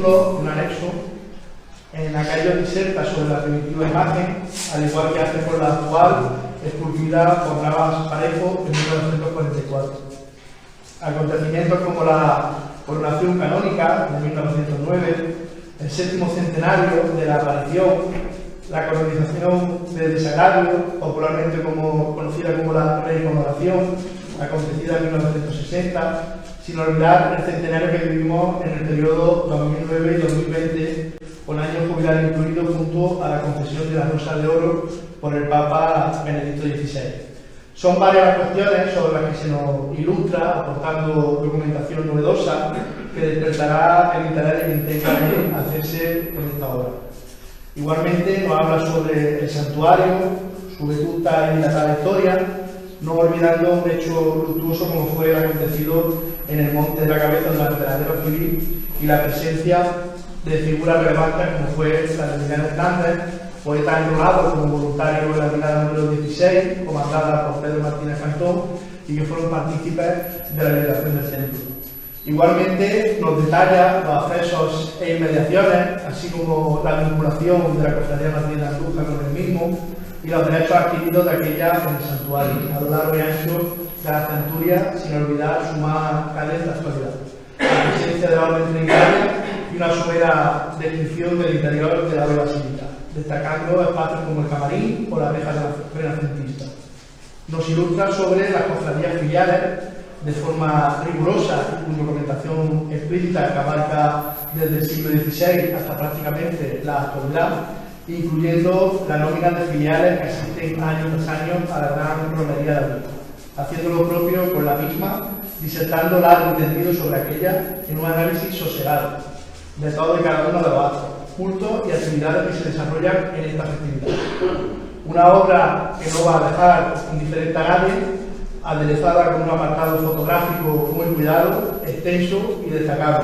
capítulo, un anexo, en aquello diserta sobre la primitiva imagen, al igual que hace con la actual, esculpida por Navas Parejo en 1944. Acontecimientos como la coronación canónica de 1909, el 7º centenario de la aparición, la canonización del Desagrario, popularmente conocida como la Reconmemoración, acontecida en 1960, sin olvidar el centenario que vivimos en el periodo 2009 y 2020, con año jubilar incluido, junto a la concesión de la Rosa de Oro por el Papa Benedicto XVI. Son varias las cuestiones sobre las que se nos ilustra, aportando documentación novedosa que despertará el interés de quien tenga que hacerse con esta obra. Igualmente nos habla sobre el santuario, su vetusta y dilatada historia, no olvidando un hecho luctuoso como fue el acontecido en el Monte de la Cabeza durante la Guerra Civil y la presencia de figuras relevantes como fue la de Miguel Hernández, poeta enrolado como voluntario en la brigada número 16, comandada por Pedro Martínez Cantón, y que fueron partícipes de la liberación del centro. Igualmente nos detalla los accesos e inmediaciones, así como la vinculación de la Cofradía Martínez de Andújar con el mismo y los derechos adquiridos de aquella en el santuario, a lo largo y ancho de la centuria, sin olvidar su más caliente actualidad. La presencia de la orden trinitaria y una somera descripción del interior de la basílica, destacando espacios como el camarín o la reja renacentista. Nos ilustra sobre las cofradías filiales de forma rigurosa y con documentación explícita que abarca desde el siglo XVI hasta prácticamente la actualidad, incluyendo la nómina de filiales que asisten año tras año a la gran romería de abril, haciendo lo propio con la misma, disertando largo y tendido sobre aquella en un análisis sosegado de todo y cada uno de los actos, cultos y actividades que se desarrollan en esta festividad. Una obra que no va a dejar indiferente a nadie, aderezada con un apartado fotográfico muy cuidado, extenso y destacado,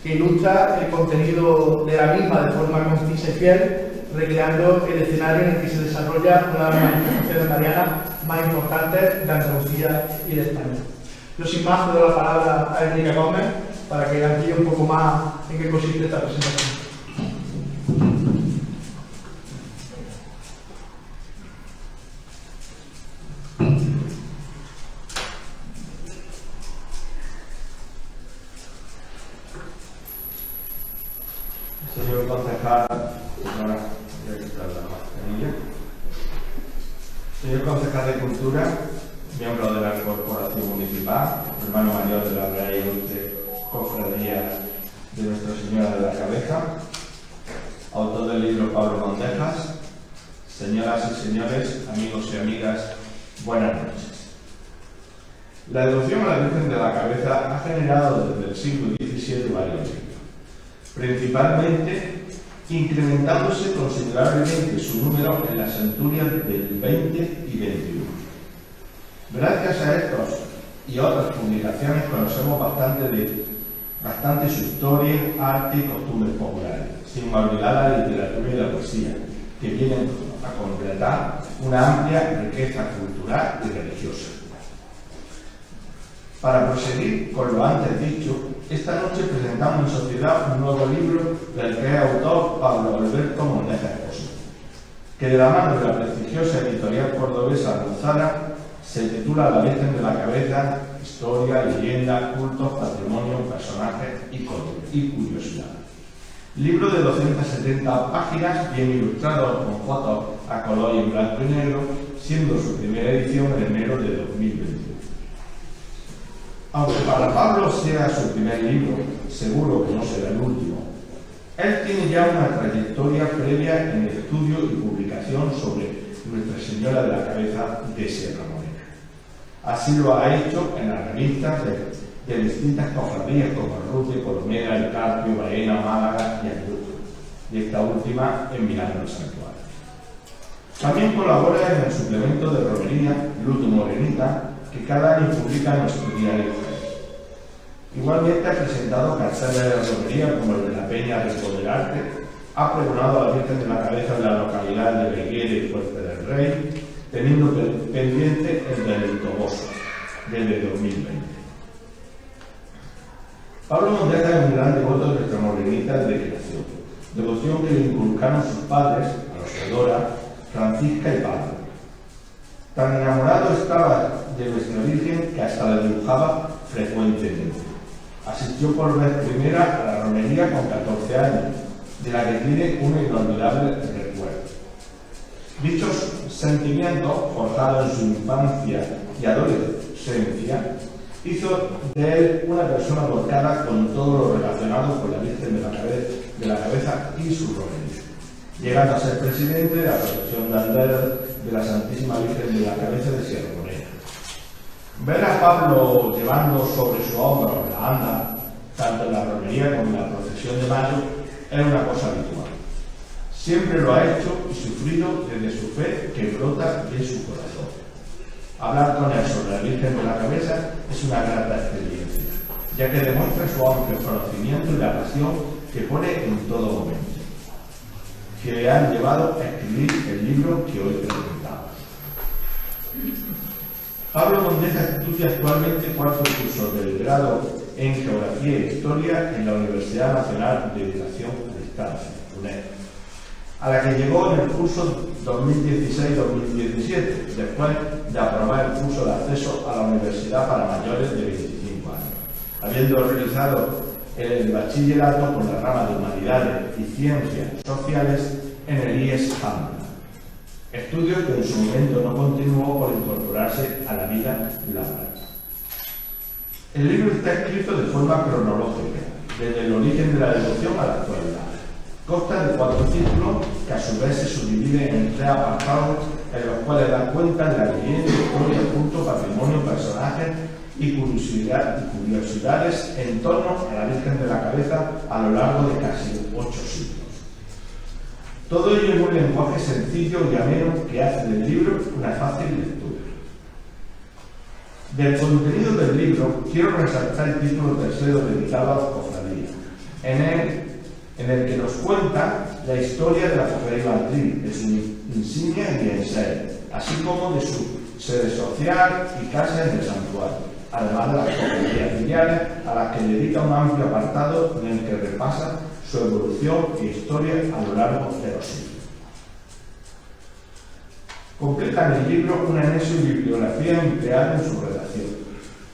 que ilustra el contenido de la misma de forma concisa y fiel, recreando el escenario en el que se desarrolla una de las manifestaciones marianas más importantes de Andalucía y de España. Yo sin más doy la palabra a Enrique Gómez para que amplíe un poco más en qué consiste esta presentación. Señor concejal, señor concejal de Cultura, miembro de la Corporación Municipal, hermano mayor de la Real Ilustre Cofradía de Nuestra Señora de la Cabeza, autor del libro Pablo Mondejas, señoras y señores, amigos y amigas, buenas noches. La devoción a la Virgen de la Cabeza ha generado desde el siglo XVII varios libros, principalmente incrementándose considerablemente su número en las centurias del 20 y 21. Gracias a estos y otras publicaciones conocemos bastante su historia, arte y costumbres populares, sin olvidar la literatura y la poesía, que vienen a completar una amplia riqueza cultural y religiosa. Para proseguir con lo antes dicho, esta noche presentamos en sociedad un nuevo libro del que es autor Pablo Alberto Mondejas Esposo, que de la mano de la prestigiosa editorial cordobesa Almuzara se titula La Virgen de la Cabeza, historia, leyenda, cultos, patrimonio, personajes y curiosidades. Libro de 270 páginas, bien ilustrado con fotos a color y en blanco y negro, siendo su primera edición en enero de 2021. Aunque para Pablo sea su primer libro, seguro que no será el último, él tiene ya una trayectoria previa en el estudio y publicación sobre Nuestra Señora de la Cabeza de Sierra Morena. Así lo ha hecho en las revistas de distintas cofradías como Rute, Colomera, El Carpio, Baena, Málaga y Andújar, y esta última en Milagro del Santuario. También colabora en el suplemento de romería Luto Morenita, que cada año publica nuestro diario. Igualmente ha presentado carteles de romería como el de la Peña Rincón del Arte, ha pregonado a la Virgen de la Cabeza en la localidad de Beguere y Fuerte del Rey, teniendo pendiente el del Toboso, desde 2020. Pablo Mondejas es un gran devoto de nuestra morenita de creación, devoción que le inculcaron sus padres, a los que adora, Francisca y Pablo. Tan enamorado estaba de nuestra Virgen que hasta la dibujaba frecuentemente. Asistió por vez primera a la romería con 14 años, de la que tiene un inolvidable recuerdo. Dichos sentimientos, forjados en su infancia y adolescencia, hizo de él una persona volcada con todo lo relacionado con la Virgen de la Cabeza y su romería, llegando a ser presidente de la Procesión de Anderes de la Santísima Virgen de la Cabeza de Sierra Morena. Ver a Pablo llevando sobre su hombro la anda, tanto en la romería como en la procesión de mayo, es una cosa habitual. Siempre lo ha hecho y sufrido desde su fe que brota de su corazón. Hablar con él sobre la Virgen de la Cabeza es una grata experiencia, ya que demuestra su amplio conocimiento y la pasión que pone en todo momento, que le han llevado a escribir el libro que hoy presentamos. Pablo Mondeja estudia actualmente cuarto curso del grado en Geografía e Historia en la Universidad Nacional de Educación a Distancia, UNED, a la que llegó en el curso 2016-2017, después de aprobar el curso de acceso a la universidad para mayores de 25 años, habiendo realizado el bachillerato con la rama de Humanidades y Ciencias Sociales en el IES Hamburg, estudio que en su momento no continuó por incorporarse a la vida laboral. El libro está escrito de forma cronológica, desde el origen de la devoción a la actualidad. Consta de 4 títulos que a su vez se subdividen en 3 apartados en los cuales dan cuenta de la leyenda, historia, culto, patrimonio, personajes y curiosidades en torno a la Virgen de la Cabeza a lo largo de casi 8 siglos. Todo ello en un lenguaje sencillo y ameno que hace del libro una fácil lectura. Del contenido del libro quiero resaltar el título tercero dedicado a la cofradía, en el que nos cuenta la historia de la cofradía matriz, de su insignia y enseña, así como de su sede social y casa en el santuario, además de las cofradías filiales a las que dedica un amplio apartado en el que repasa su evolución e historia a lo largo de los siglos. Completa en el libro un anexo y bibliografía empleada en su redacción.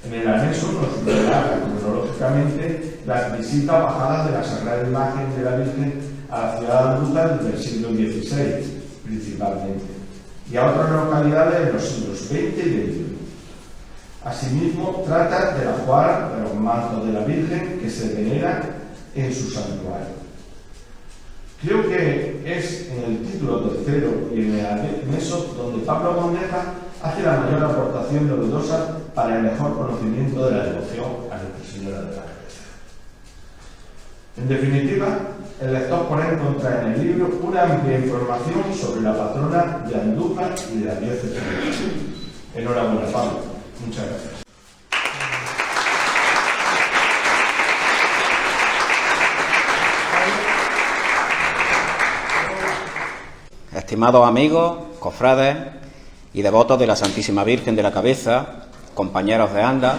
En el anexo nos relata cronológicamente las visitas o bajadas de la Sagrada Imagen de la Virgen a la ciudad de Andújar del siglo XVI, principalmente, y a otras localidades de los siglos XX y XXI. Asimismo, trata del ajuar de los mantos de la Virgen que se venera en su santuario. Creo que es en el título tercero y en el anexo donde Pablo Mondeja hace la mayor aportación novedosa para el mejor conocimiento de la devoción a Nuestra Señora de la Cabeza. En definitiva, el lector podrá encontrar en el libro una amplia información sobre la patrona de Andújar y de la diócesis de Madrid. Enhorabuena, Pablo. Muchas gracias. Estimados amigos, cofrades y devotos de la Santísima Virgen de la Cabeza, compañeros de anda,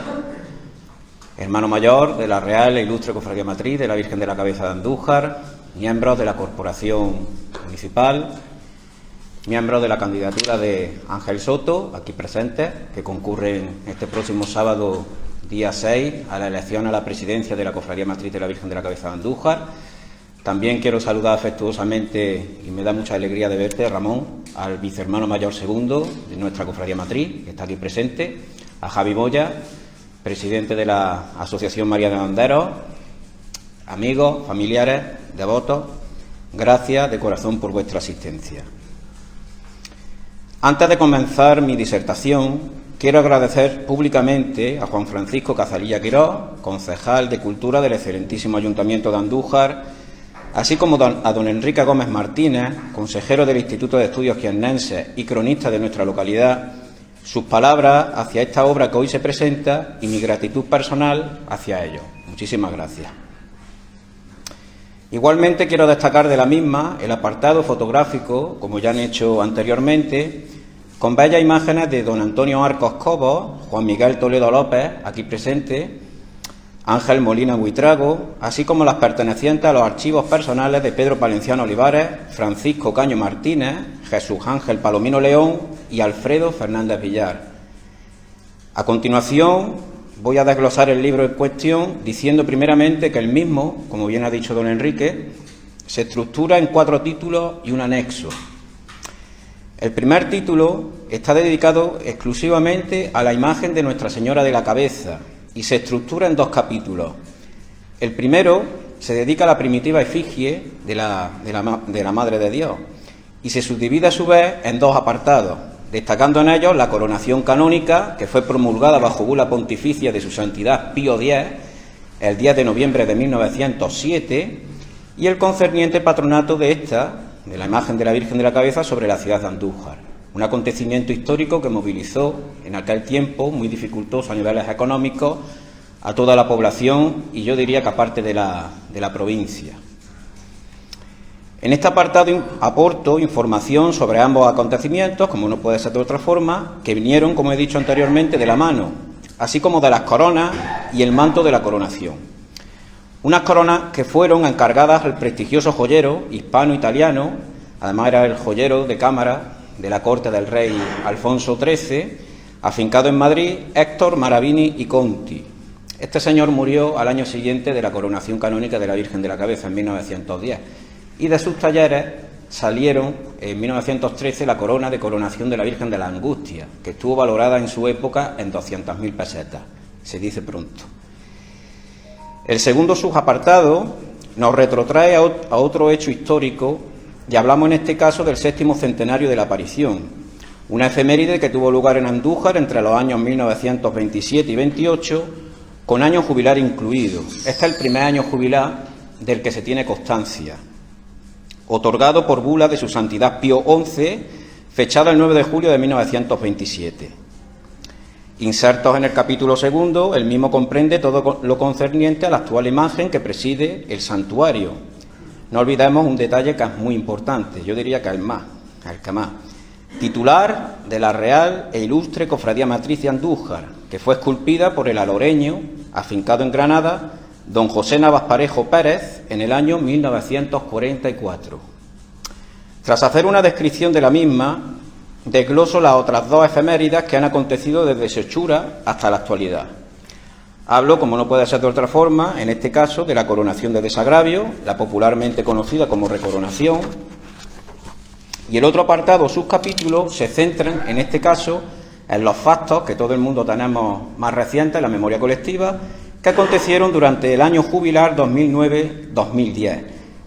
hermano mayor de la Real e Ilustre Cofradía Matriz de la Virgen de la Cabeza de Andújar, miembros de la Corporación Municipal, miembros de la candidatura de Ángel Soto, aquí presentes, que concurren este próximo sábado, día 6, a la elección a la presidencia de la Cofradía Matriz de la Virgen de la Cabeza de Andújar. También quiero saludar afectuosamente, y me da mucha alegría de verte, Ramón, al vicehermano mayor segundo de nuestra Cofradía Matriz, que está aquí presente, a Javi Moya, presidente de la Asociación María de Banderos, amigos, familiares, devotos, gracias de corazón por vuestra asistencia. Antes de comenzar mi disertación, quiero agradecer públicamente a Juan Francisco Cazalilla Quirós, concejal de Cultura del excelentísimo Ayuntamiento de Andújar, así como a don Enrique Gómez Martínez, consejero del Instituto de Estudios Jiennenses y cronista de nuestra localidad, sus palabras hacia esta obra que hoy se presenta y mi gratitud personal hacia ellos. Muchísimas gracias. Igualmente quiero destacar de la misma el apartado fotográfico, como ya han hecho anteriormente, con bellas imágenes de don Antonio Arcos Cobos, Juan Miguel Toledo López, aquí presente, Ángel Molina Buitrago, así como las pertenecientes a los archivos personales de Pedro Palenciano Olivares, Francisco Caño Martínez, Jesús Ángel Palomino León y Alfredo Fernández Villar. A continuación, voy a desglosar el libro en cuestión diciendo primeramente que el mismo, como bien ha dicho don Enrique, se estructura en 4 títulos y un anexo. El primer título está dedicado exclusivamente a la imagen de Nuestra Señora de la Cabeza y se estructura en 2 capítulos. El primero se dedica a la primitiva efigie de la Madre de Dios y se subdivide a su vez en 2 apartados, destacando en ellos la coronación canónica, que fue promulgada bajo bula pontificia de su Santidad Pío X el 10 de noviembre de 1907, y el concerniente patronato de la imagen de la Virgen de la Cabeza sobre la ciudad de Andújar, un acontecimiento histórico que movilizó en aquel tiempo, muy dificultoso a niveles económicos, a toda la población y yo diría que aparte de la provincia. En este apartado aporto información sobre ambos acontecimientos, como no puede ser de otra forma, que vinieron, como he dicho anteriormente, de la mano, así como de las coronas y el manto de la coronación. Unas coronas que fueron encargadas al prestigioso joyero hispano-italiano, además era el joyero de cámara de la corte del rey Alfonso XIII, afincado en Madrid, Héctor Maravini y Conti. Este señor murió al año siguiente de la coronación canónica de la Virgen de la Cabeza, en 1910, y de sus talleres salieron en 1913 la corona de coronación de la Virgen de la Angustia, que estuvo valorada en su época en 200.000 pesetas, se dice pronto. El segundo subapartado nos retrotrae a otro hecho histórico y hablamos en este caso del 7º centenario de la aparición, una efeméride que tuvo lugar en Andújar entre los años 1927 y 28, con año jubilar incluido. Este es el primer año jubilar del que se tiene constancia, otorgado por bula de su Santidad Pío XI, fechada el 9 de julio de 1927. Insertos en el capítulo 2, el mismo comprende todo lo concerniente a la actual imagen que preside el santuario. No olvidemos un detalle que es muy importante, yo diría que el que más. Titular de la Real e Ilustre Cofradía Matriz de Andújar, que fue esculpida por el aloreño, afincado en Granada, don José Navas Parejo Pérez, en el año 1944. Tras hacer una descripción de la misma, desgloso las otras 2 efemérides que han acontecido desde su hechura hasta la actualidad. Hablo, como no puede ser de otra forma, en este caso, de la coronación de desagravio, la popularmente conocida como recoronación, y el otro apartado, sus capítulos, se centran, en este caso, en los factos que todo el mundo tenemos más recientes en la memoria colectiva, que acontecieron durante el año jubilar 2009-2010,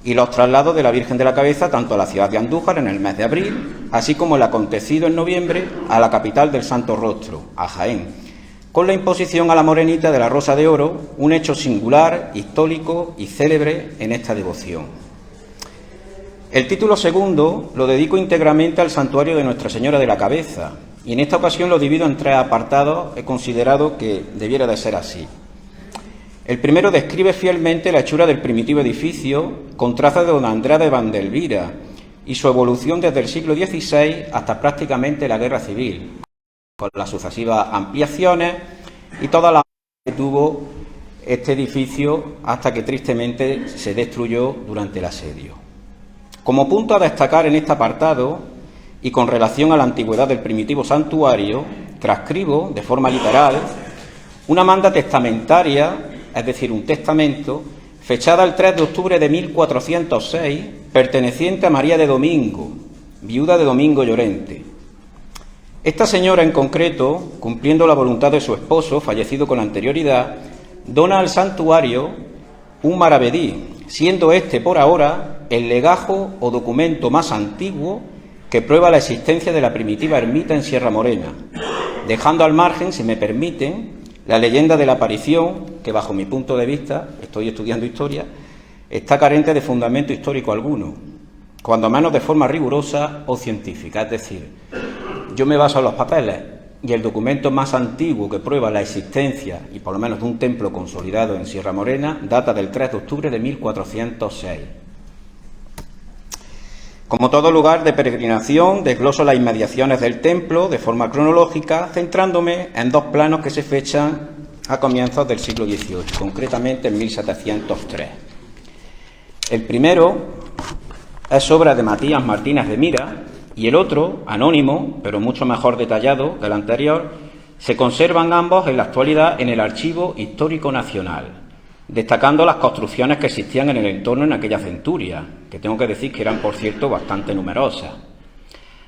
y los traslados de la Virgen de la Cabeza tanto a la ciudad de Andújar en el mes de abril, así como el acontecido en noviembre a la capital del Santo Rostro, a Jaén, con la imposición a la morenita de la Rosa de Oro, un hecho singular, histórico y célebre en esta devoción. El título 2 lo dedico íntegramente al santuario de Nuestra Señora de la Cabeza, y en esta ocasión lo divido en 3 apartados. He considerado que debiera de ser así. El primero describe fielmente la hechura del primitivo edificio con trazas de don Andrea de Vandelvira y su evolución desde el siglo XVI hasta prácticamente la Guerra Civil, con las sucesivas ampliaciones y todas las que tuvo este edificio hasta que tristemente se destruyó durante el asedio. Como punto a destacar en este apartado y con relación a la antigüedad del primitivo santuario, transcribo de forma literal una manda testamentaria, es decir, un testamento, fechada el 3 de octubre de 1406, perteneciente a María de Domingo, viuda de Domingo Llorente. Esta señora en concreto, cumpliendo la voluntad de su esposo, fallecido con anterioridad, dona al santuario un maravedí, siendo este por ahora el legajo o documento más antiguo que prueba la existencia de la primitiva ermita en Sierra Morena, dejando al margen, si me permiten, la leyenda de la aparición, que bajo mi punto de vista, estoy estudiando historia, está carente de fundamento histórico alguno, cuando menos de forma rigurosa o científica. Es decir, yo me baso en los papeles y el documento más antiguo que prueba la existencia, y por lo menos de un templo consolidado en Sierra Morena, data del 3 de octubre de 1406. Como todo lugar de peregrinación, desgloso las inmediaciones del templo de forma cronológica, centrándome en 2 planos que se fechan a comienzos del siglo XVIII, concretamente en 1703. El primero es obra de Matías Martínez de Mira y el otro, anónimo, pero mucho mejor detallado que el anterior, se conservan ambos en la actualidad en el Archivo Histórico Nacional, destacando las construcciones que existían en el entorno en aquella centuria, que tengo que decir que eran, por cierto, bastante numerosas,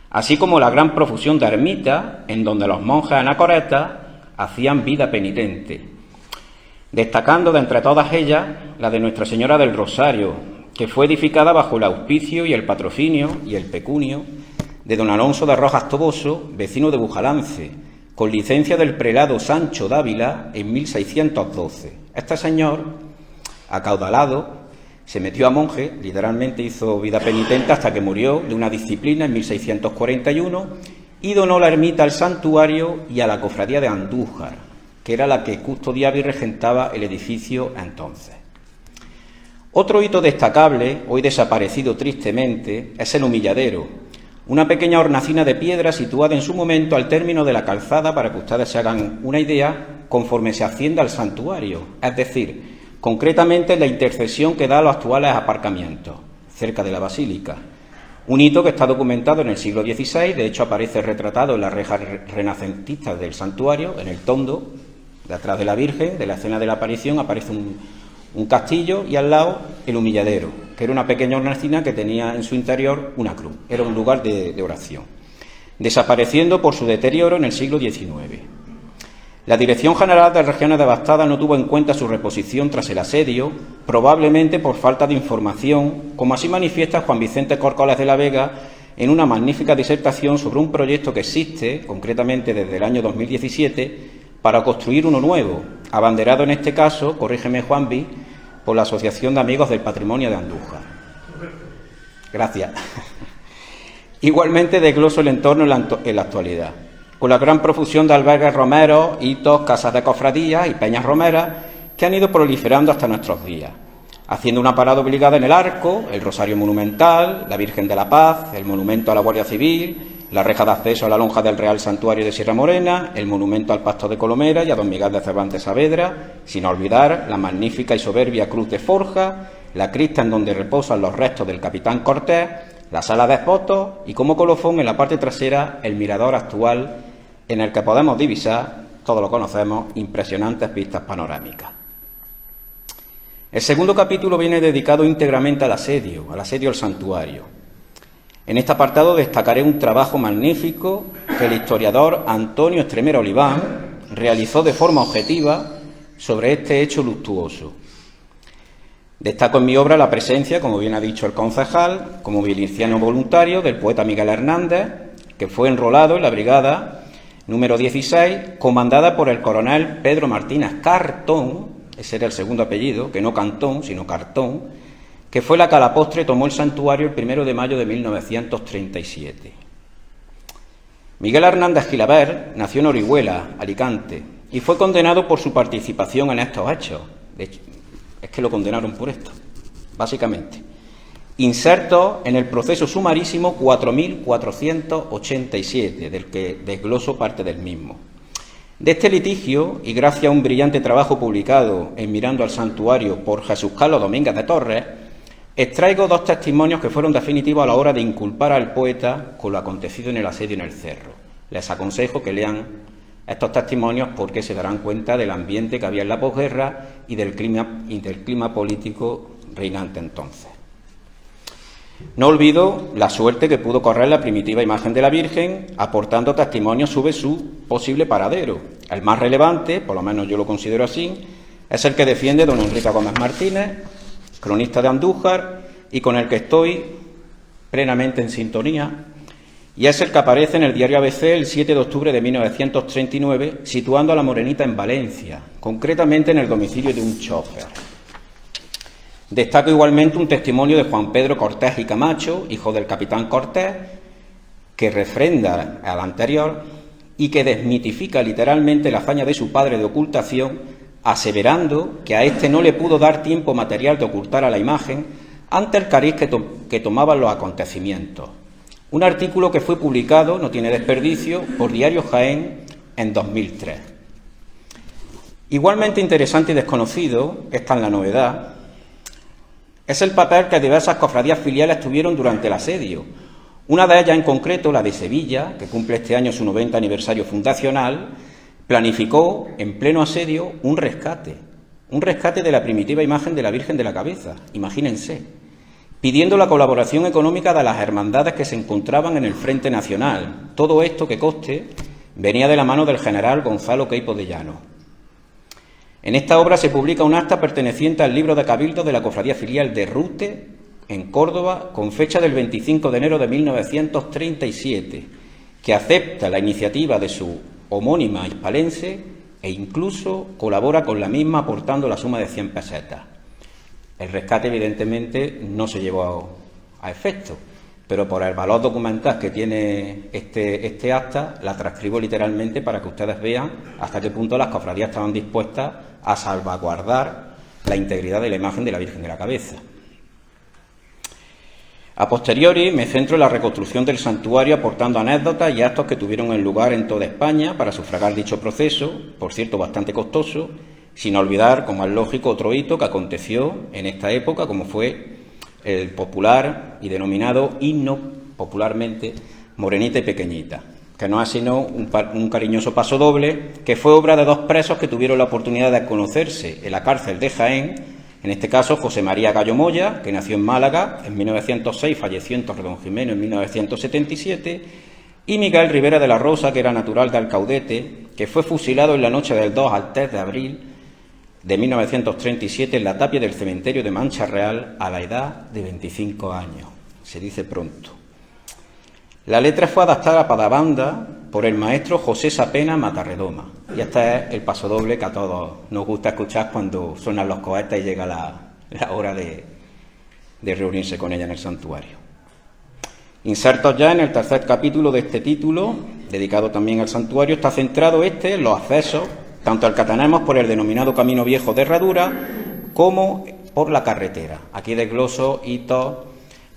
así como la gran profusión de ermitas en donde los monjes anacoretas hacían vida penitente, destacando de entre todas ellas la de Nuestra Señora del Rosario, que fue edificada bajo el auspicio y el patrocinio y el pecunio de don Alonso de Rojas Toboso, vecino de Bujalance, con licencia del prelado Sancho Dávila en 1612. Este señor, acaudalado, se metió a monje, literalmente hizo vida penitente hasta que murió de una disciplina en 1641 y donó la ermita al santuario y a la cofradía de Andújar, que era la que custodiaba y regentaba el edificio entonces. Otro hito destacable, hoy desaparecido tristemente, es el humilladero, una pequeña hornacina de piedra situada en su momento al término de la calzada, para que ustedes se hagan una idea, conforme se asciende al santuario, es decir, concretamente en la intersección que da a los actuales aparcamientos, cerca de la basílica. Un hito que está documentado en el siglo XVI, de hecho aparece retratado en las rejas renacentistas del santuario, en el tondo, detrás de la Virgen, de la escena de la aparición, aparece un castillo y al lado el humilladero, que era una pequeña hornacina que tenía en su interior una cruz. Era un lugar de oración, desapareciendo por su deterioro en el siglo XIX. La Dirección General de Regiones Devastadas no tuvo en cuenta su reposición tras el asedio, probablemente por falta de información, como así manifiesta Juan Vicente Córcoles de la Vega en una magnífica disertación sobre un proyecto que existe, concretamente desde el año 2017, para construir uno nuevo, abanderado en este caso, corrígeme Juanvi, por la Asociación de Amigos del Patrimonio de Andújar. Gracias. Igualmente desgloso el entorno en la actualidad, con la gran profusión de albergues romeros, hitos, casas de cofradías y peñas romeras que han ido proliferando hasta nuestros días, haciendo una parada obligada en el Arco, el Rosario Monumental, la Virgen de la Paz, el monumento a la Guardia Civil, la reja de acceso a la lonja del Real Santuario de Sierra Morena, el monumento al Pasto de Colomera y a don Miguel de Cervantes Saavedra, sin olvidar la magnífica y soberbia Cruz de Forja, la cripta en donde reposan los restos del capitán Cortés, la sala de exvotos y como colofón en la parte trasera el mirador actual en el que podemos divisar, todos lo conocemos, impresionantes vistas panorámicas. El segundo capítulo viene dedicado íntegramente al asedio al santuario. En este apartado destacaré un trabajo magnífico que el historiador Antonio Estremera Oliván realizó de forma objetiva sobre este hecho luctuoso. Destaco en mi obra la presencia, como bien ha dicho el concejal, como miliciano voluntario del poeta Miguel Hernández, que fue enrolado en la brigada número 16, comandada por el coronel Pedro Martínez Cartón, ese era el segundo apellido, que no Cantón, sino Cartón, que fue la que a la postre tomó el santuario el 1 de mayo de 1937. Miguel Hernández Gilabert nació en Orihuela, Alicante, y fue condenado por su participación en estos hechos. De hecho, es que lo condenaron por esto, básicamente. Inserto en el proceso sumarísimo 4.487, del que desgloso parte del mismo. De este litigio, y gracias a un brillante trabajo publicado en Mirando al Santuario por Jesús Carlos Domínguez de Torres, extraigo dos testimonios que fueron definitivos a la hora de inculpar al poeta con lo acontecido en el asedio en el cerro. Les aconsejo que lean estos testimonios porque se darán cuenta del ambiente que había en la posguerra y del clima político reinante entonces. No olvido la suerte que pudo correr la primitiva imagen de la Virgen, aportando testimonios sobre su posible paradero. El más relevante, por lo menos yo lo considero así, es el que defiende don Enrique Gómez Martínez, cronista de Andújar, y con el que estoy plenamente en sintonía, y es el que aparece en el diario ABC el 7 de octubre de 1939, situando a la Morenita en Valencia, concretamente en el domicilio de un chofer. Destaco igualmente un testimonio de Juan Pedro Cortés y Camacho, hijo del capitán Cortés, que refrenda al anterior y que desmitifica literalmente la hazaña de su padre de ocultación, aseverando que a éste no le pudo dar tiempo material de ocultar a la imagen ante el cariz que tomaban los acontecimientos. Un artículo que fue publicado, no tiene desperdicio, por Diario Jaén en 2003. Igualmente interesante y desconocido, esta es la novedad, es el papel que diversas cofradías filiales tuvieron durante el asedio. Una de ellas en concreto, la de Sevilla, que cumple este año su 90 aniversario fundacional, planificó en pleno asedio un rescate de la primitiva imagen de la Virgen de la Cabeza, imagínense, pidiendo la colaboración económica de las hermandades que se encontraban en el Frente Nacional. Todo esto, que conste, venía de la mano del general Gonzalo Queipo de Llano. En esta obra se publica un acta perteneciente al libro de cabildo de la Cofradía Filial de Rute, en Córdoba, con fecha del 25 de enero de 1937, que acepta la iniciativa de su homónima hispalense e incluso colabora con la misma aportando la suma de 100 pesetas. El rescate, evidentemente, no se llevó a efecto, pero por el valor documental que tiene este acta, la transcribo literalmente para que ustedes vean hasta qué punto las cofradías estaban dispuestas a salvaguardar la integridad de la imagen de la Virgen de la Cabeza. A posteriori me centro en la reconstrucción del santuario, aportando anécdotas y actos que tuvieron lugar en toda España para sufragar dicho proceso, por cierto bastante costoso, sin olvidar, como es lógico, otro hito que aconteció en esta época, como fue el popular y denominado himno popularmente Morenita y Pequeñita, que no es sino un cariñoso pasodoble que fue obra de dos presos que tuvieron la oportunidad de conocerse en la cárcel de Jaén, en este caso José María Gallo Moya, que nació en Málaga en 1906, falleció en Torredonjimeno en 1977, y Miguel Rivera de la Rosa, que era natural de Alcaudete, que fue fusilado en la noche del 2 al 3 de abril de 1937 en la tapia del cementerio de Mancha Real a la edad de 25 años. Se dice pronto. La letra fue adaptada para banda por el maestro José Sapena Matarredoma. Y este es el pasodoble que a todos nos gusta escuchar cuando suenan los cohetes y llega la hora de reunirse con ella en el santuario. Insertos ya en el tercer capítulo de este título, dedicado también al santuario, está centrado en los accesos, tanto al que tenemos por el denominado Camino Viejo de Herradura, como por la carretera. Aquí desgloso hitos,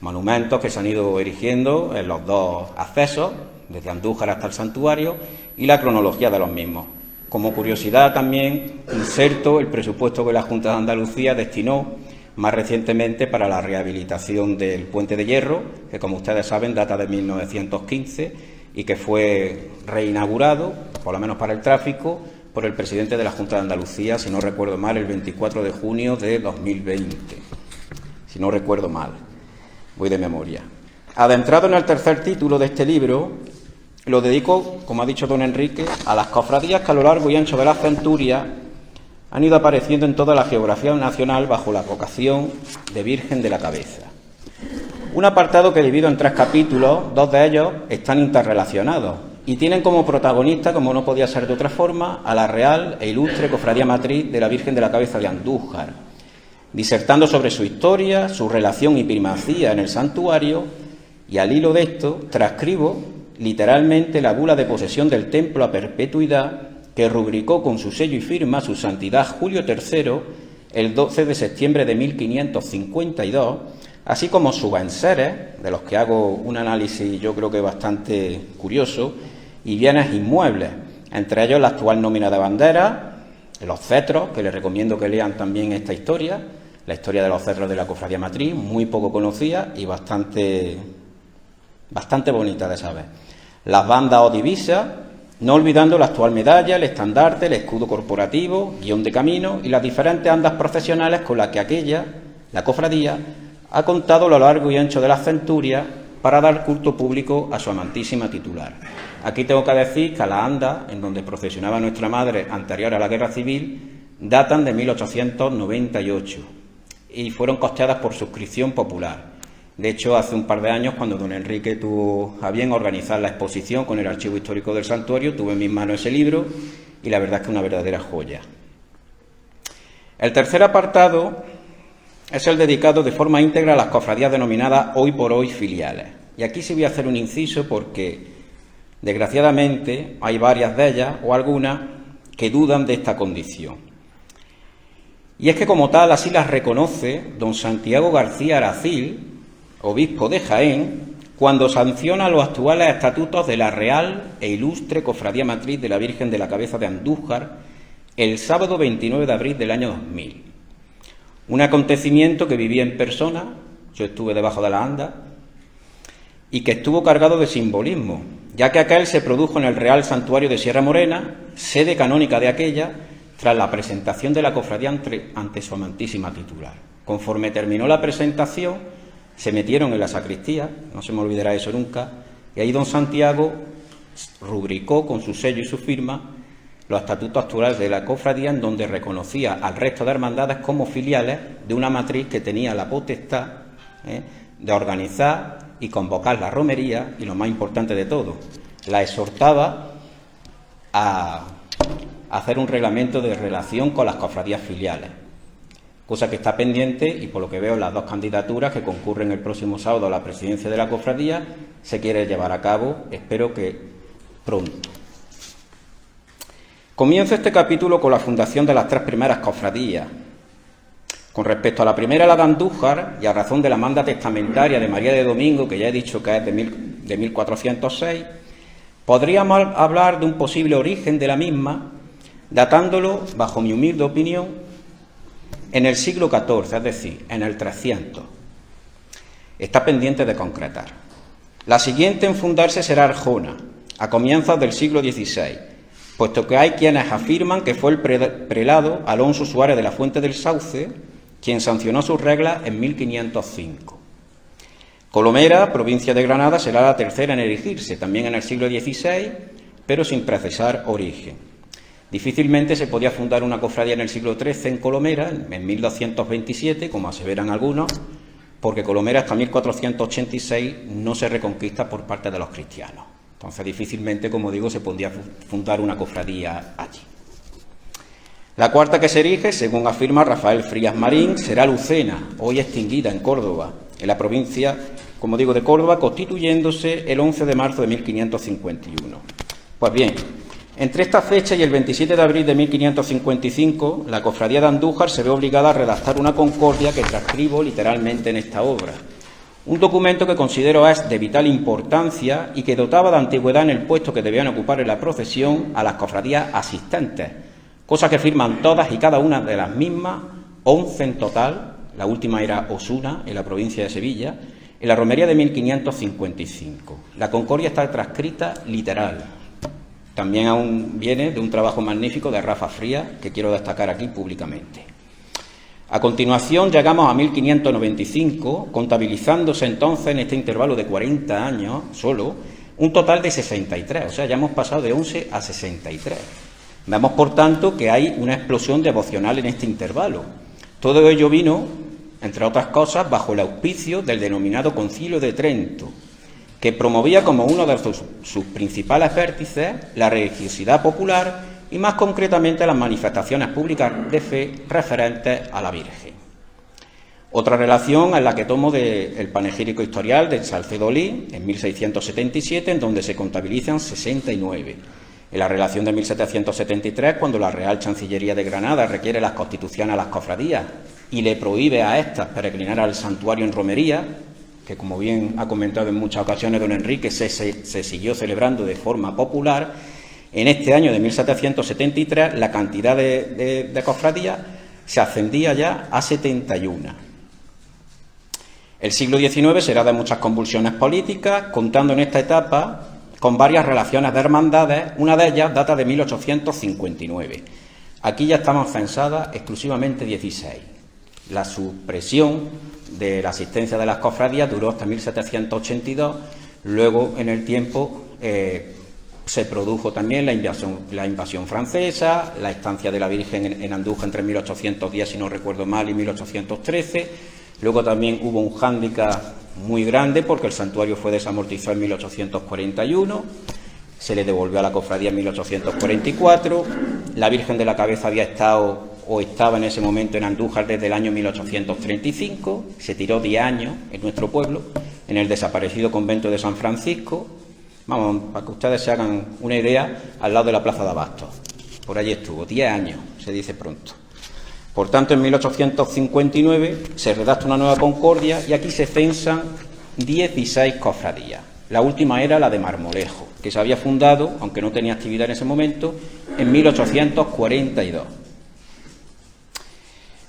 monumentos que se han ido erigiendo en los dos accesos, desde Andújar hasta el santuario, y la cronología de los mismos. Como curiosidad también inserto el presupuesto que la Junta de Andalucía destinó más recientemente para la rehabilitación del Puente de Hierro, que como ustedes saben data de 1915 y que fue reinaugurado, por lo menos para el tráfico, por el presidente de la Junta de Andalucía, si no recuerdo mal, el 24 de junio de 2020. Si no recuerdo mal, voy de memoria. Adentrado en el tercer título de este libro, lo dedico, como ha dicho don Enrique, a las cofradías que a lo largo y ancho de las centurias han ido apareciendo en toda la geografía nacional bajo la vocación de Virgen de la Cabeza. Un apartado que divido en 3 capítulos, 2 de ellos están interrelacionados y tienen como protagonista, como no podía ser de otra forma, a la Real e Ilustre Cofradía Matriz de la Virgen de la Cabeza de Andújar, disertando sobre su historia, su relación y primacía en el santuario, y al hilo de esto transcribo literalmente la bula de posesión del templo a perpetuidad que rubricó con su sello y firma su santidad Julio III el 12 de septiembre de 1552, así como sus enseres, de los que hago un análisis yo creo que bastante curioso, y bienes inmuebles, entre ellos la actual nómina de bandera, los cetros, que les recomiendo que lean también esta historia, la historia de los cetros de la Cofradía Matriz, muy poco conocida y bastante bonita de saber. Las bandas o divisas, no olvidando la actual medalla, el estandarte, el escudo corporativo, guión de camino y las diferentes andas procesionales con las que la cofradía, ha contado a lo largo y ancho de las centurias para dar culto público a su amantísima titular. Aquí tengo que decir que las andas en donde procesionaba nuestra madre anterior a la Guerra Civil datan de 1898 y fueron costeadas por suscripción popular. De hecho, hace un par de años, cuando don Enrique tuvo a bien organizar la exposición con el archivo histórico del santuario, tuve en mis manos ese libro y la verdad es que es una verdadera joya. El tercer apartado es el dedicado de forma íntegra a las cofradías denominadas hoy por hoy filiales. Y aquí sí voy a hacer un inciso porque, desgraciadamente, hay varias de ellas o algunas que dudan de esta condición. Y es que como tal así las reconoce don Santiago García Aracil, obispo de Jaén, cuando sanciona los actuales estatutos de la Real e Ilustre Cofradía Matriz de la Virgen de la Cabeza de Andújar, el sábado 29 de abril del año 2000. Un acontecimiento que viví en persona, yo estuve debajo de la anda, y que estuvo cargado de simbolismo, ya que aquel se produjo en el Real Santuario de Sierra Morena, sede canónica de aquella, tras la presentación de la cofradía ante su amantísima titular. Conforme terminó la presentación, se metieron en la sacristía, no se me olvidará eso nunca, y ahí don Santiago rubricó con su sello y su firma los estatutos actuales de la cofradía, en donde reconocía al resto de hermandades como filiales de una matriz que tenía la potestad de organizar y convocar la romería, y lo más importante de todo, la exhortaba a hacer un reglamento de relación con las cofradías filiales, cosa que está pendiente, y por lo que veo las dos candidaturas que concurren el próximo sábado a la presidencia de la cofradía se quiere llevar a cabo, espero que pronto. Comienzo este capítulo con la fundación de las tres primeras cofradías. Con respecto a la primera, la de Andújar, y a razón de la manda testamentaria de María de Domingo, que ya he dicho que es de 1406, podríamos hablar de un posible origen de la misma, datándolo, bajo mi humilde opinión, en el siglo XIV, es decir, en el 300. Está pendiente de concretar. La siguiente en fundarse será Arjona, a comienzos del siglo XVI, puesto que hay quienes afirman que fue el prelado Alonso Suárez de la Fuente del Sauce quien sancionó sus reglas en 1505. Colomera, provincia de Granada, será la tercera en erigirse, también en el siglo XVI, pero sin precisar origen. Difícilmente se podía fundar una cofradía en el siglo XIII en Colomera, en 1227, como aseveran algunos, porque Colomera hasta 1486 no se reconquista por parte de los cristianos. Entonces, difícilmente, como digo, se podía fundar una cofradía allí. La cuarta que se erige, según afirma Rafael Frías Marín, será Lucena, hoy extinguida en Córdoba, en la provincia, como digo, de Córdoba, constituyéndose el 11 de marzo de 1551. Pues bien, entre esta fecha y el 27 de abril de 1555, la cofradía de Andújar se ve obligada a redactar una concordia que transcribo literalmente en esta obra. Un documento que considero es de vital importancia y que dotaba de antigüedad en el puesto que debían ocupar en la procesión a las cofradías asistentes, cosa que firman todas y cada una de las mismas, 11 en total, la última era Osuna, en la provincia de Sevilla, en la romería de 1555. La concordia está transcrita literal. También aún viene de un trabajo magnífico de Rafa Frías, que quiero destacar aquí públicamente. A continuación llegamos a 1595, contabilizándose entonces en este intervalo de 40 años solo, un total de 63, o sea, ya hemos pasado de 11 a 63. Vemos, por tanto, que hay una explosión devocional en este intervalo. Todo ello vino, entre otras cosas, bajo el auspicio del denominado Concilio de Trento, que promovía como uno de sus principales vértices la religiosidad popular y, más concretamente, las manifestaciones públicas de fe referentes a la Virgen. Otra relación es la que tomo del panegírico historial de Salcedo Olí, en 1677, en donde se contabilizan 69. En la relación de 1773, cuando la Real Chancillería de Granada requiere las constituciones a las cofradías y le prohíbe a estas peregrinar al santuario en romería, que, como bien ha comentado en muchas ocasiones don Enrique, se siguió celebrando de forma popular, en este año de 1773 la cantidad de cofradías se ascendía ya a 71. El siglo XIX será de muchas convulsiones políticas, contando en esta etapa con varias relaciones de hermandades, una de ellas data de 1859. Aquí ya estaban censadas exclusivamente 16. La supresión de la asistencia de las cofradías duró hasta 1782, luego en el tiempo se produjo también la invasión francesa, la estancia de la Virgen en Andújar entre 1810, si no recuerdo mal, y 1813, luego también hubo un hándicap muy grande porque el santuario fue desamortizado en 1841, se le devolvió a la cofradía en 1844, la Virgen de la Cabeza había estado o estaba en ese momento en Andújar desde el año 1835, se tiró 10 años en nuestro pueblo, en el desaparecido convento de San Francisco, vamos, para que ustedes se hagan una idea, al lado de la Plaza de Abastos, por allí estuvo, 10 años, se dice pronto. Por tanto, en 1859 se redacta una nueva concordia y aquí se censan 16 cofradías. La última era la de Marmolejo, que se había fundado, aunque no tenía actividad en ese momento, en 1842.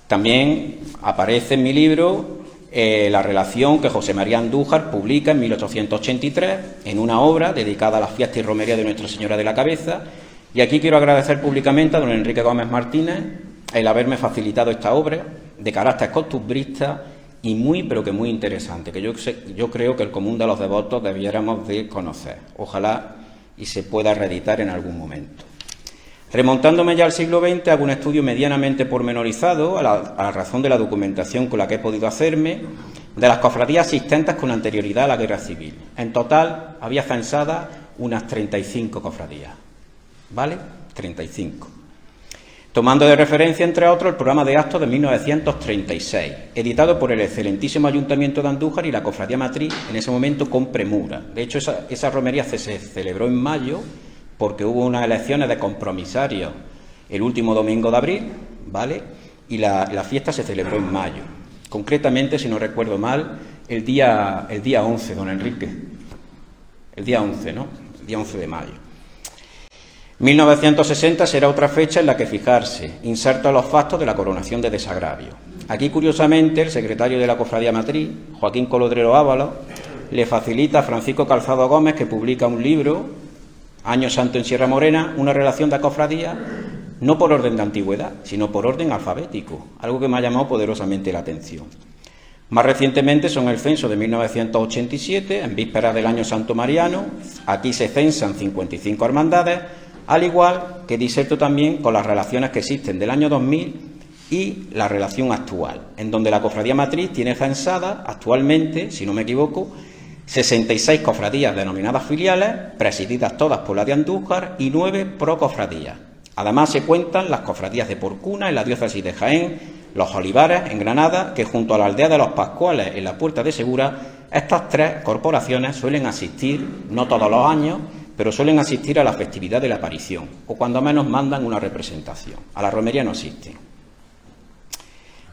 También aparece en mi libro la relación que José María Andújar publica en 1883 en una obra dedicada a la fiesta y romería de Nuestra Señora de la Cabeza. Y aquí quiero agradecer públicamente a don Enrique Gómez Martínez el haberme facilitado esta obra de carácter costumbrista y muy, pero que muy interesante, que yo creo que el común de los devotos debiéramos de conocer. Ojalá y se pueda reeditar en algún momento. Remontándome ya al siglo XX, hago un estudio medianamente pormenorizado, a la razón de la documentación con la que he podido hacerme, de las cofradías existentes con anterioridad a la Guerra Civil. En total, había censadas unas 35 cofradías. ¿Vale? 35. Tomando de referencia, entre otros, el programa de actos de 1936, editado por el excelentísimo Ayuntamiento de Andújar y la Cofradía Matriz, en ese momento con premura. De hecho, esa romería se celebró en mayo, porque hubo unas elecciones de compromisarios el último domingo de abril, ¿vale? Y la fiesta se celebró en mayo. Concretamente, si no recuerdo mal, el día 11, don Enrique. El día 11, ¿no? El día 11 de mayo. 1960 será otra fecha en la que fijarse, inserto los factos de la coronación de desagravio. Aquí, curiosamente, el secretario de la Cofradía Matriz, Joaquín Colodrero Ábalos, le facilita a Francisco Calzado Gómez, que publica un libro, Año Santo en Sierra Morena, una relación de cofradía, no por orden de antigüedad, sino por orden alfabético, algo que me ha llamado poderosamente la atención. Más recientemente son el censo de 1987, en vísperas del Año Santo Mariano. Aquí se censan 55 hermandades, al igual que diserto también con las relaciones que existen del año 2000 y la relación actual, en donde la Cofradía Matriz tiene censada actualmente, si no me equivoco, 66 cofradías denominadas filiales, presididas todas por la de Andújar, y 9 procofradías. Además se cuentan las cofradías de Porcuna en la diócesis de Jaén, Los Olivares en Granada, que junto a la aldea de los Pascuales en la Puerta de Segura, estas 3 corporaciones suelen asistir, no todos los años, pero suelen asistir a la festividad de la aparición, o cuando menos mandan una representación. A la romería no asisten.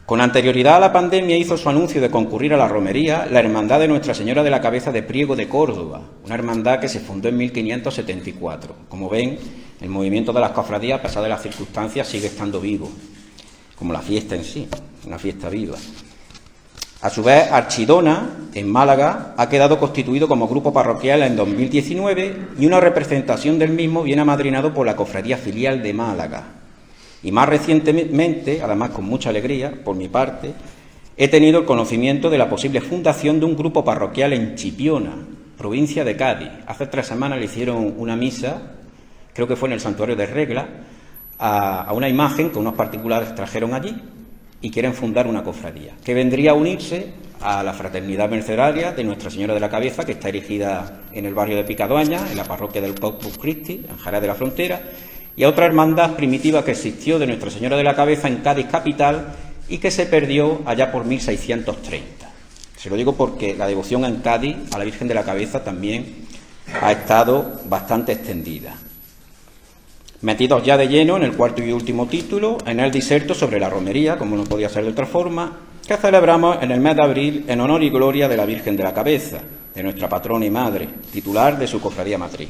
Con anterioridad a la pandemia hizo su anuncio de concurrir a la romería la Hermandad de Nuestra Señora de la Cabeza de Priego de Córdoba, una hermandad que se fundó en 1574. Como ven, el movimiento de las cofradías, a pesar de las circunstancias, sigue estando vivo, como la fiesta en sí, una fiesta viva. A su vez, Archidona, en Málaga, ha quedado constituido como grupo parroquial en 2019 y una representación del mismo viene amadrinado por la Cofradía Filial de Málaga. Y más recientemente, además con mucha alegría, por mi parte, he tenido el conocimiento de la posible fundación de un grupo parroquial en Chipiona, provincia de Cádiz. Hace 3 semanas le hicieron una misa, creo que fue en el Santuario de Regla, a una imagen que unos particulares trajeron allí, y quieren fundar una cofradía, que vendría a unirse a la Fraternidad Mercedaria de Nuestra Señora de la Cabeza, que está erigida en el barrio de Picadoaña, en la parroquia del Corpus Christi, en Jerez de la Frontera, y a otra hermandad primitiva que existió de Nuestra Señora de la Cabeza en Cádiz capital y que se perdió allá por 1630. Se lo digo porque la devoción en Cádiz a la Virgen de la Cabeza también ha estado bastante extendida. Metidos ya de lleno en el cuarto y último título, en el diserto sobre la romería, como no podía ser de otra forma, que celebramos en el mes de abril en honor y gloria de la Virgen de la Cabeza, de nuestra patrona y madre, titular de su Cofradía Matriz.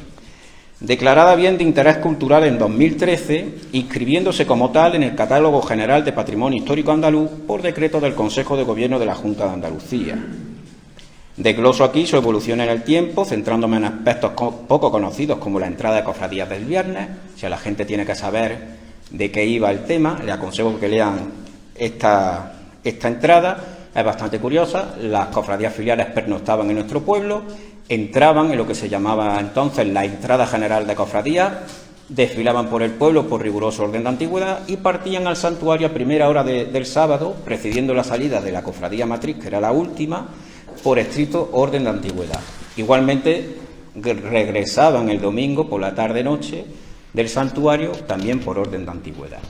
Declarada bien de interés cultural en 2013, inscribiéndose como tal en el Catálogo General de Patrimonio Histórico Andaluz por decreto del Consejo de Gobierno de la Junta de Andalucía. Desgloso aquí su evolución en el tiempo, centrándome en aspectos poco conocidos como la entrada de cofradías del viernes. Si la gente tiene que saber de qué iba el tema, le aconsejo que lean esta entrada. Es bastante curiosa. Las cofradías filiales pernoctaban en nuestro pueblo, entraban en lo que se llamaba entonces la entrada general de cofradías, desfilaban por el pueblo por riguroso orden de antigüedad y partían al santuario a primera hora del sábado, presidiendo la salida de la Cofradía Matriz, que era la última, por estricto orden de antigüedad. Igualmente regresaban el domingo por la tarde-noche del santuario, también por orden de antigüedad.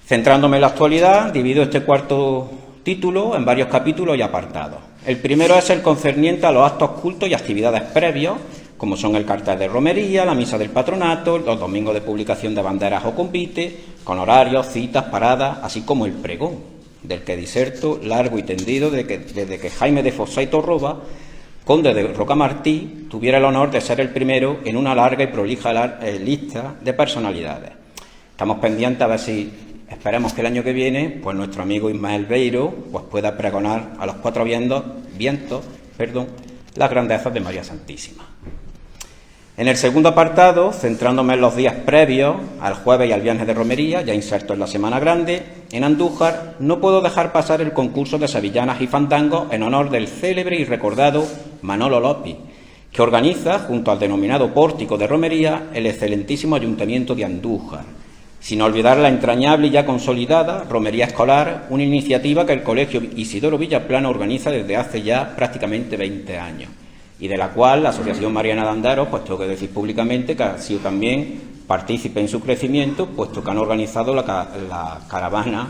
Centrándome en la actualidad, divido este cuarto título en varios capítulos y apartados. El primero es el concerniente a los actos cultos y actividades previos, como son el cartel de romería, la misa del patronato, los domingos de publicación de banderas o convites, con horarios, citas, paradas, así como el pregón, del que diserto largo y tendido desde que Jaime de Fossá y Torroba conde de Rocamartí, tuviera el honor de ser el primero en una larga y prolija lista de personalidades. Estamos pendientes a ver si, esperemos que el año que viene, pues nuestro amigo Ismael Beiro pues pueda pregonar a los cuatro vientos, las grandezas de María Santísima. En el segundo apartado, centrándome en los días previos al jueves y al viernes de romería, ya inserto en la Semana Grande, en Andújar no puedo dejar pasar el concurso de sevillanas y fandangos en honor del célebre y recordado Manolo López, que organiza, junto al denominado Pórtico de Romería, el excelentísimo Ayuntamiento de Andújar, sin olvidar la entrañable y ya consolidada Romería Escolar, una iniciativa que el Colegio Isidoro Villaplana organiza desde hace ya prácticamente 20 años, y de la cual la Asociación Mariana de Anderos, pues tengo que decir públicamente que ha sido también partícipe en su crecimiento, puesto que han organizado la caravana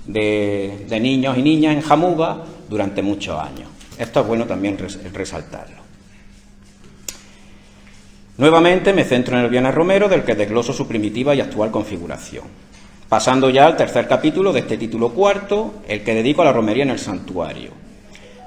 de niños y niñas en Jamuga durante muchos años. Esto es bueno también resaltarlo. Nuevamente me centro en el Viernes Romero, del que desgloso su primitiva y actual configuración. Pasando ya al tercer capítulo de este título cuarto, el que dedico a la romería en el santuario,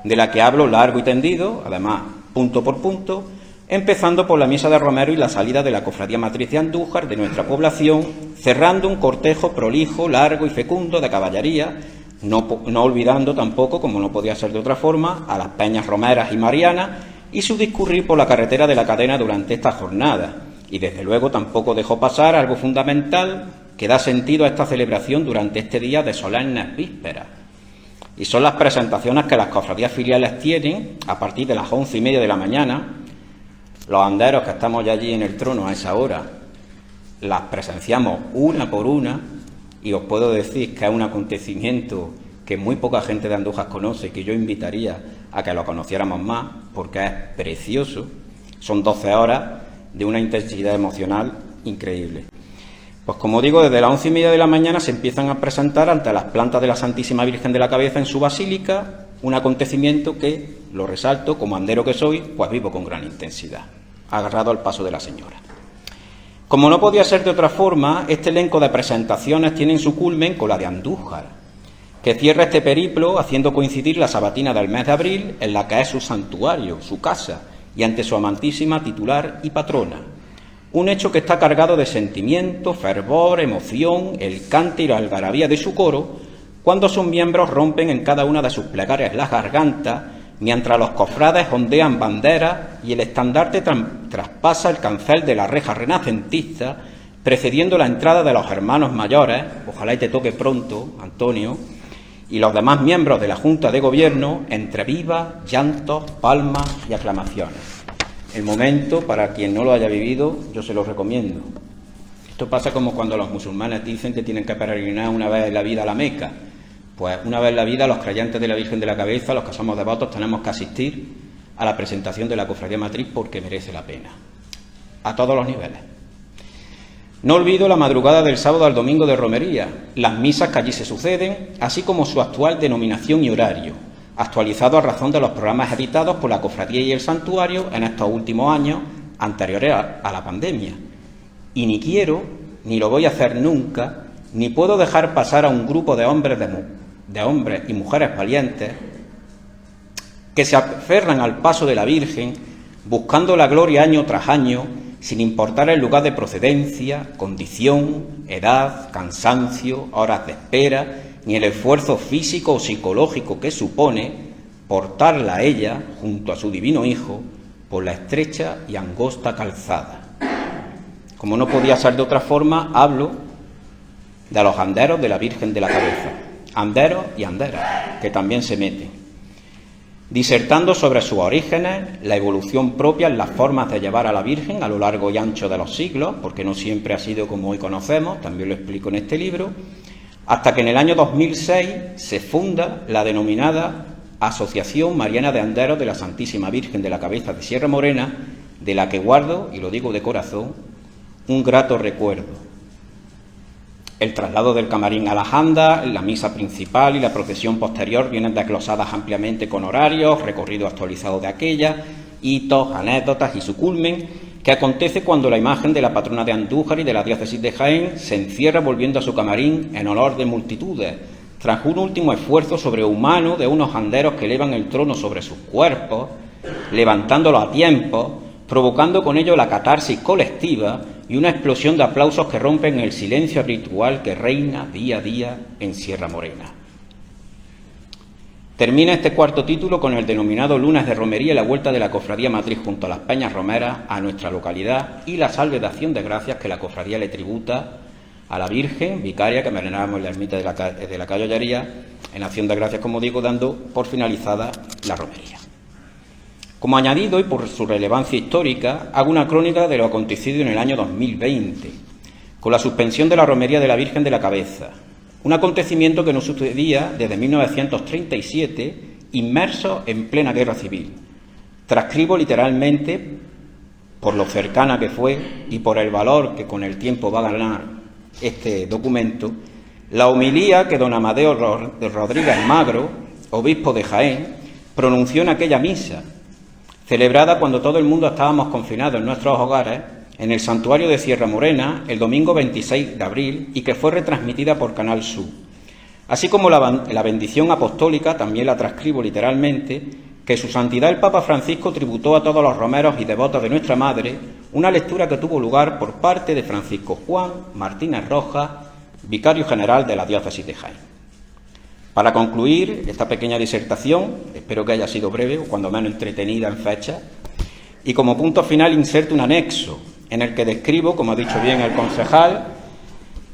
de la que hablo largo y tendido, además punto por punto, empezando por la misa de Romero y la salida de la Cofradía Matriz de Andújar de nuestra población, cerrando un cortejo prolijo, largo y fecundo de caballería, no olvidando tampoco, como no podía ser de otra forma, a las peñas romeras y marianas y su discurrir por la carretera de la Cadena durante esta jornada. Y desde luego tampoco dejó pasar algo fundamental que da sentido a esta celebración durante este día de solemnes vísperas. Y son las presentaciones que las cofradías filiales tienen a partir de las 11:30 de la mañana. Los anderos que estamos ya allí en el trono a esa hora, las presenciamos una por una, y os puedo decir que es un acontecimiento que muy poca gente de Andújar conoce y que yo invitaría a que lo conociéramos más, porque es precioso. Son 12 horas de una intensidad emocional increíble. Pues como digo, desde las 11:30 de la mañana se empiezan a presentar ante las plantas de la Santísima Virgen de la Cabeza en su basílica, un acontecimiento que, lo resalto, como andero que soy, pues vivo con gran intensidad, agarrado al paso de la Señora. Como no podía ser de otra forma, este elenco de presentaciones tiene su culmen con la de Andújar, que cierra este periplo haciendo coincidir la sabatina del mes de abril, en la que es su santuario, su casa, y ante su amantísima titular y patrona. Un hecho que está cargado de sentimiento, fervor, emoción, el cante y la algarabía de su coro, cuando sus miembros rompen en cada una de sus plegarias las gargantas, mientras los cofrades ondean banderas y el estandarte traspasa el cancel de la reja renacentista, precediendo la entrada de los hermanos mayores, ojalá y te toque pronto, Antonio, y los demás miembros de la Junta de Gobierno, entre vivas, llantos, palmas y aclamaciones. El momento, para quien no lo haya vivido, yo se lo recomiendo. Esto pasa como cuando los musulmanes dicen que tienen que peregrinar una vez en la vida a la Meca. Pues una vez en la vida los creyentes de la Virgen de la Cabeza, los que somos devotos, tenemos que asistir a la presentación de la Cofradía Matriz porque merece la pena, a todos los niveles. No olvido la madrugada del sábado al domingo de romería, las misas que allí se suceden, así como su actual denominación y horario, actualizado a razón de los programas editados por la Cofradía y el Santuario en estos últimos años anteriores a la pandemia. Y ni quiero, ni lo voy a hacer nunca, ni puedo dejar pasar a un grupo de hombres y mujeres valientes que se aferran al paso de la Virgen, buscando la gloria año tras año, sin importar el lugar de procedencia, condición, edad, cansancio, horas de espera, ni el esfuerzo físico o psicológico que supone portarla a ella, junto a su divino Hijo, por la estrecha y angosta calzada. Como no podía ser de otra forma, hablo de los anderos de la Virgen de la Cabeza, anderos y anderas, que también se meten, disertando sobre sus orígenes, la evolución propia en las formas de llevar a la Virgen a lo largo y ancho de los siglos, porque no siempre ha sido como hoy conocemos, también lo explico en este libro, hasta que en el año 2006 se funda la denominada Asociación Mariana de Anderos de la Santísima Virgen de la Cabeza de Sierra Morena, de la que guardo, y lo digo de corazón, un grato recuerdo. El traslado del camarín a la janda, la misa principal y la procesión posterior vienen desglosadas ampliamente con horarios, recorrido actualizado de aquella, hitos, anécdotas y su culmen, que acontece cuando la imagen de la patrona de Andújar y de la diócesis de Jaén se encierra volviendo a su camarín en honor de multitudes, tras un último esfuerzo sobrehumano de unos anderos que elevan el trono sobre sus cuerpos, levantándolo a tiempo, provocando con ello la catarsis colectiva y una explosión de aplausos que rompen el silencio habitual que reina día a día en Sierra Morena. Termina este cuarto título con el denominado Lunes de Romería y la vuelta de la Cofradía Matriz junto a las Peñas Romeras a nuestra localidad y la salve de acción de gracias que la cofradía le tributa a la Virgen vicaria que venerábamos en la ermita de la calle Ollería, en acción de gracias, como digo, dando por finalizada la romería. Como añadido y por su relevancia histórica, hago una crónica de lo acontecido en el año 2020, con la suspensión de la romería de la Virgen de la Cabeza, un acontecimiento que no sucedía desde 1937, inmerso en plena guerra civil. Transcribo literalmente, por lo cercana que fue y por el valor que con el tiempo va a ganar este documento, la homilía que don Amadeo Rodríguez Magro, obispo de Jaén, pronunció en aquella misa, celebrada cuando todo el mundo estábamos confinados en nuestros hogares, en el santuario de Sierra Morena, el domingo 26 de abril, y que fue retransmitida por Canal Sur. Así como la bendición apostólica, también la transcribo literalmente, que su santidad el Papa Francisco tributó a todos los romeros y devotos de nuestra Madre, una lectura que tuvo lugar por parte de Francisco Juan Martínez Rojas, vicario general de la diócesis de Jaén. Para concluir esta pequeña disertación, espero que haya sido breve o cuando menos entretenida en fecha, y como punto final inserto un anexo en el que describo, como ha dicho bien el concejal,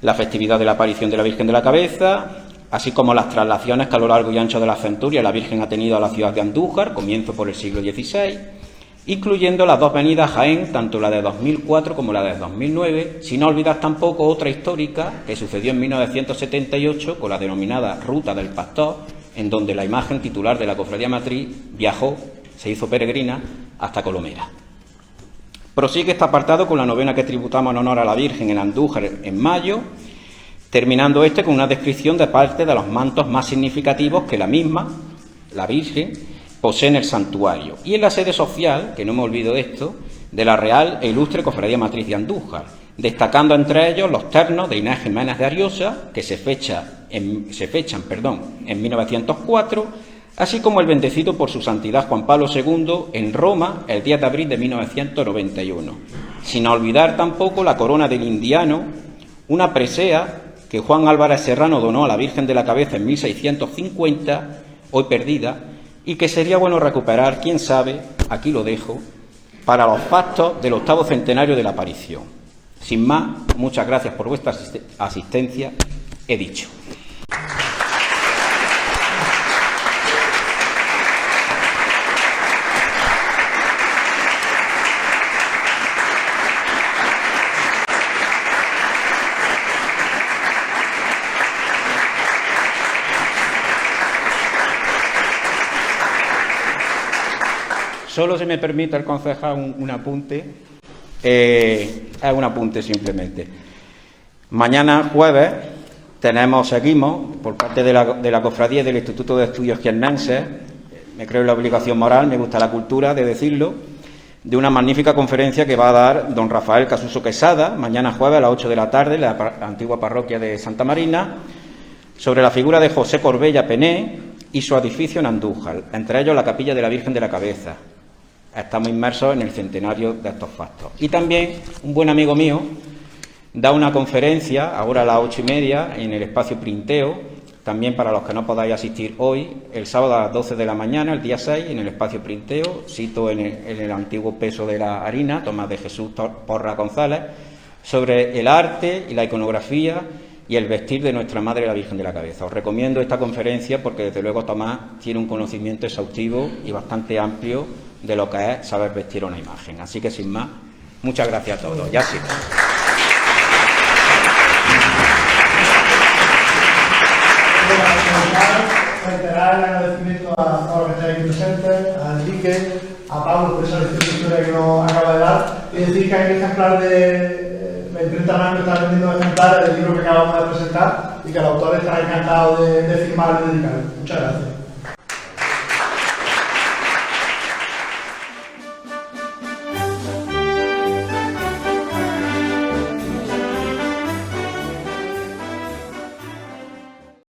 la festividad de la aparición de la Virgen de la Cabeza, así como las traslaciones que a lo largo y ancho de la centuria la Virgen ha tenido a la ciudad de Andújar, comienzo por el siglo XVI, incluyendo las dos venidas a Jaén, tanto la de 2004 como la de 2009, sin olvidar tampoco otra histórica que sucedió en 1978 con la denominada Ruta del Pastor, en donde la imagen titular de la Cofradía Matriz viajó, se hizo peregrina, hasta Colomera. Prosigue este apartado con la novena que tributamos en honor a la Virgen en Andújar en mayo, terminando este con una descripción de parte de los mantos más significativos que la misma, la Virgen, posee en el santuario y en la sede social, que no me olvido de esto, de la Real e Ilustre Cofradía Matriz de Andújar, destacando entre ellos los ternos de Inés Jiménez de Ariosa, que se fechan en 1904, así como el bendecido por su santidad Juan Pablo II en Roma el 10 de abril de 1991, sin olvidar tampoco la corona del Indiano, una presea que Juan Álvarez Serrano donó a la Virgen de la Cabeza en 1650, hoy perdida, y que sería bueno recuperar, quién sabe, aquí lo dejo, para los fastos del 8º centenario de la aparición. Sin más, muchas gracias por vuestra asistencia, he dicho. Solo se me permite el concejal un apunte, es un apunte simplemente. Mañana jueves seguimos por parte de la cofradía del Instituto de Estudios Jiennenses, me creo en la obligación moral, me gusta la cultura de decirlo, de una magnífica conferencia que va a dar don Rafael Casuso Quesada, mañana jueves a las 8 de la tarde, en la antigua parroquia de Santa Marina, sobre la figura de José Corbella Pené y su edificio en Andújar, entre ellos la capilla de la Virgen de la Cabeza. Estamos inmersos en el centenario de estos fastos. Y también un buen amigo mío da una conferencia, ahora a las 8:30, en el espacio Printeo, también para los que no podáis asistir hoy, el sábado a las 12 de la mañana, el día 6, en el espacio Printeo, sito en el antiguo Peso de la Harina, Tomás de Jesús Porra González, sobre el arte y la iconografía y el vestir de nuestra Madre la Virgen de la Cabeza. Os recomiendo esta conferencia porque desde luego Tomás tiene un conocimiento exhaustivo y bastante amplio de lo que es saber vestir una imagen. Así que sin más, muchas gracias a todos. Ya sí. Reiterar el agradecimiento a todos los que estáis aquí presentes, a Enrique, a Pablo por esa lección de historia que nos acaba de dar, y decir que hay un ejemplar de la imprenta NAM que está vendiendo ejemplares del libro que acabamos de presentar y que el autor estará encantado de firmarlo y dedicarlo. Muchas gracias.